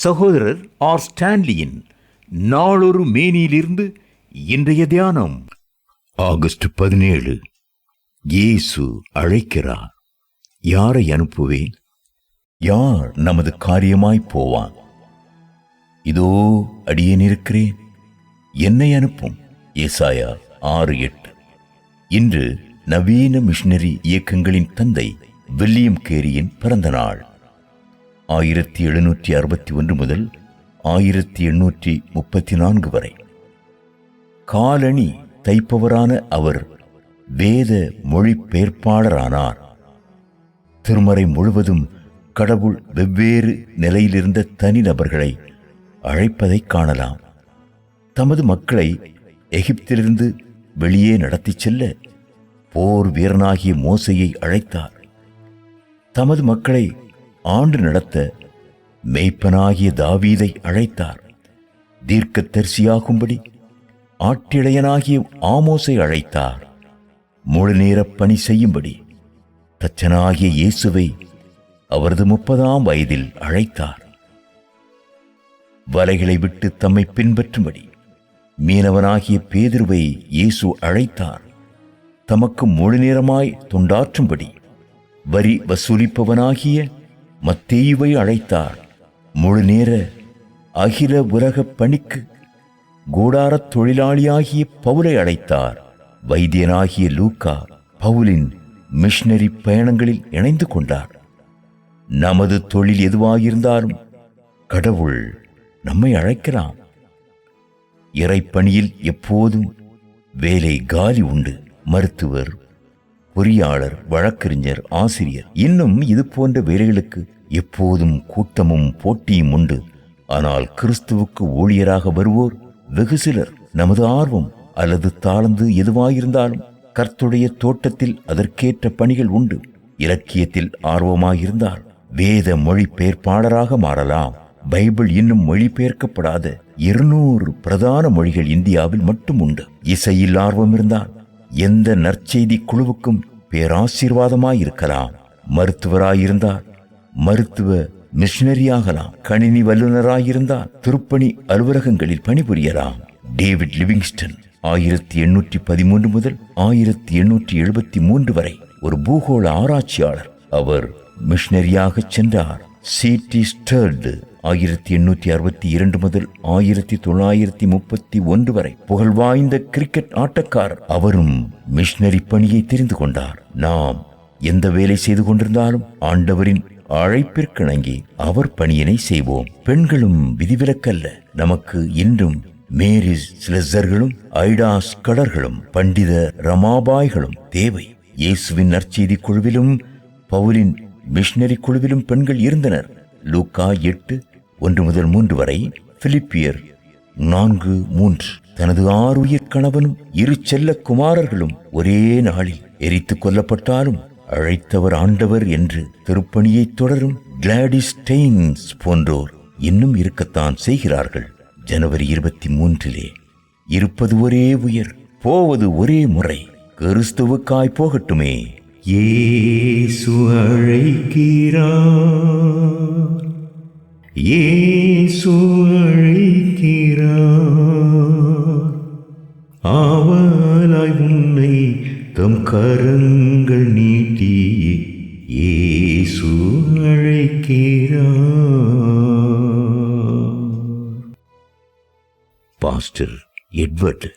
சகோதரர் ஆர் ஸ்டான்லியின் நாளொரு மேனியிலிருந்து இன்றைய தியானம். ஆகஸ்ட் 17. இயேசு அழைக்கிறார். யாரை அனுப்புவேன்? யார் நமது காரியமாய் போவான்? இதோ அடியேன் இருக்கிறேன், என்னை அனுப்பும். ஏசாயா 6:8. இன்று நவீன மிஷனரி இயக்கங்களின் தந்தை வில்லியம் கேரியின் பிறந்த நாள். 1761 முதல் 1834 வரை. காலணி தைப்பவரான அவர் வேத மொழிபெயர்ப்பாளரானார். திருமறை முழுவதும் கடவுள் வெவ்வேறு நிலையிலிருந்த தனிநபர்களை அழைப்பதை காணலாம். தமது மக்களை எகிப்திலிருந்து வெளியே நடத்திச் செல்ல போர் வீரனாகிய மோசையை அழைத்தார். தமது மக்களை ஆண்டு நடத்த மேய்ப்பனாகிய தாவீதை அழைத்தார். தீர்க்கதரிசியாகும்படி ஆட்டிளையனாகிய ஆமோசை அழைத்தார். முழு நேர பணி செய்யும்படி தச்சனாகிய இயேசுவை அவரது 30ஆம் வயதில் அழைத்தார். வலைகளை விட்டு தம்மை பின்பற்றும்படி மீனவனாகிய பேதுருவை இயேசு அழைத்தார். தமக்கு முழு நேரமாய் தொண்டாற்றும்படி வரி வசூலிப்பவனாகிய மத்தேயுவை அழைத்தார். முழு நேர அகில உலக பணிக்கு கூடாரத் தொழிலாளியாகிய பவுலை அழைத்தார். வைத்தியனாகிய லூக்கா பவுலின் மிஷனரி பயணங்களில் இணைந்து கொண்டார். நமது தொழில் எதுவாயிருந்தாலும் கடவுள் நம்மை அழைக்கலாம். இறைப்பணியில் எப்போதும் வேலை காலி உண்டு. மருத்துவர், பொறியாளர், வழக்கறிஞர், ஆசிரியர், இன்னும் இது போன்ற வேலைகளுக்கு எப்போதும் கூட்டமும் போட்டியும் உண்டு. ஆனால் கிறிஸ்துவுக்கு ஊழியராக வருவோர் வெகு சிலர். நமது ஆர்வம் அல்லது தாளந்து எதுவாயிருந்தாலும் கர்த்தருடைய தோட்டத்தில் அதற்கேற்ற பணிகள் உண்டு. இலக்கியத்தில் ஆர்வமாயிருந்தால் வேத மொழிபெயர்ப்பாளராக மாறலாம். பைபிள் இன்னும் மொழிபெயர்க்கப்படாத 200 பிரதான மொழிகள் இந்தியாவில் மட்டும் உண்டு. இசையில் ஆர்வம் இருந்தால் எந்த நற்செய்தி குழுவுக்கும் பேராசீர்வாதமாயிருக்கலாம். மருத்துவராயிருந்தால் மருத்துவ மிஷனரியாகலாம். கணினி வல்லுநராயிருந்தால் திருப்பணி அலுவலகங்களில் பணிபுரியலாம். டேவிட் லிவிங்ஸ்டன் 1813 முதல் 1873 வரை ஒரு பூகோள ஆராய்ச்சியாளர். அவர் மிஷனரியாக சென்றார். C.T. ஸ்டர்டு 1862 முதல் 1931 வரை புகழ்வாய்ந்த கிரிக்கெட் ஆட்டக்காரர். அவரும் மிஷனரி பணியை தெரிந்து கொண்டார். நாம் எந்த வேலை செய்து கொண்டிருந்தாலும் ஆண்டவரின் அழைப்பிற்கிணங்கி அவர் பணியினை செய்வோம். பெண்களும் விதிவிலக்கல்ல. நமக்கு இன்றும் மேரி ஸ்லெசர்களும் ஐடாஸ் கடர்களும் பண்டித ரமாபாய்களும் தேவை. இயேசுவின் நற்செய்தி குழுவிலும் பவுலின் மிஷனரி குழுவிலும் பெண்கள் இருந்தனர். லூக்கா 8:1-3 வரை. பிலிப்பியர் 4:3. தனது 6 உயிர் கணவனும் 2 செல்ல குமாரர்களும் ஒரே நாளில் எரித்துக் கொல்லப்பட்டாலும் அழைத்தவர் ஆண்டவர் என்று திருப்பணியை தொடரும் கிளாடிஸ் ஸ்டெயின்ஸ் போன்றோர் இன்னும் இருக்கத்தான் செய்கிறார்கள். ஜனவரி 23 இருப்பது ஒரே உயிர், போவது ஒரே முறை. கிறிஸ்துவுக்காய் போகட்டுமே. இயேசு அழைக்கிறார், இயேசு அழைக்கிறார். ஆவலாய் உன்னை தம் கரங்கள் நீட்டி இயேசு அழைக்கிறார். Pastor Edward